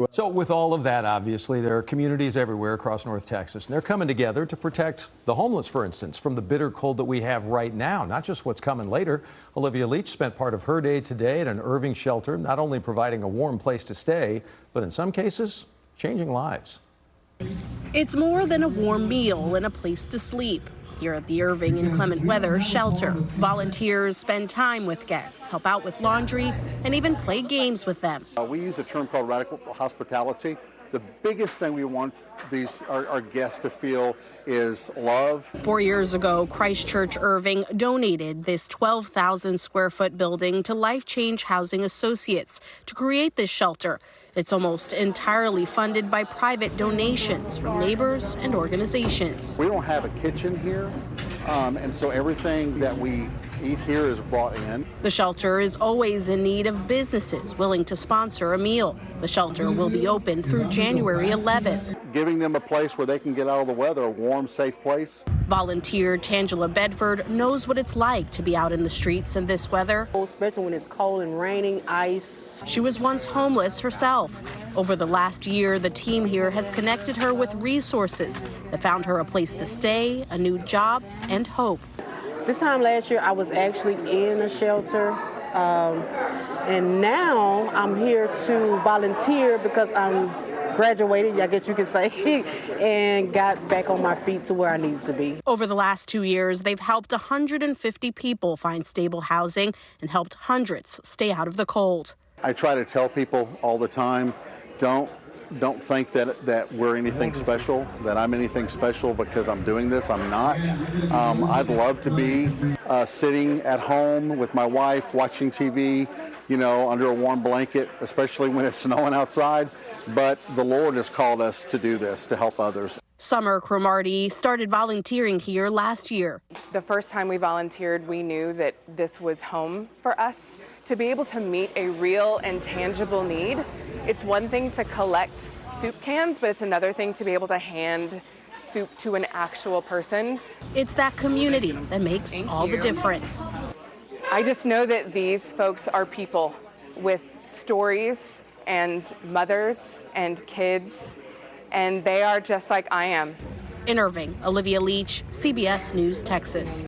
So with all of that, obviously, there are communities everywhere across North Texas, and they're coming together to protect the homeless, for instance, from the bitter cold that we have right now, not just what's coming later. Olivia Leach spent part of her day today at an Irving shelter, not only providing a warm place to stay, but in some cases, changing lives. It's more than a warm meal and a place to sleep. Here at the Irving Inclement Weather Shelter, volunteers spend time with guests, help out with laundry, and even play games with them. We use a term called radical hospitality. The biggest thing we want our guests to feel is love. 4 years ago, Christchurch Irving donated this 12,000 square foot building to Life Change Housing Associates to create this shelter. It's almost entirely funded by private donations from neighbors and organizations. We don't have a kitchen here, and so everything that we eat here is brought in. The shelter is always in need of businesses willing to sponsor a meal. The shelter will be open through January 11th. Giving them a place where they can get out of the weather, a warm, safe place. Volunteer Tangela Bedford knows what it's like to be out in the streets in this weather. Especially when it's cold and raining, ice. She was once homeless herself. Over the last year, the team here has connected her with resources that found her a place to stay, a new job, and hope. This time last year, I was actually in a shelter, and now I'm here to volunteer because I'm graduated, I guess you could say, and got back on my feet to where I needed to be. Over the last 2 years, they've helped 150 people find stable housing and helped hundreds stay out of the cold. I try to tell people all the time, don't think that we're anything special, that I'm anything special because I'm doing this. I'm not. I'd love to be sitting at home with my wife watching TV, under a warm blanket, especially when it's snowing outside. But the Lord has called us to do this, to help others. Summer Cromartie started volunteering here last year. The first time we volunteered, we knew that this was home for us. To be able to meet a real and tangible need, it's one thing to collect soup cans, but it's another thing to be able to hand soup to an actual person. It's that community that makes all the difference. I just know that these folks are people with stories and mothers and kids, and they are just like I am. In Irving, Olivia Leach, CBS News, Texas.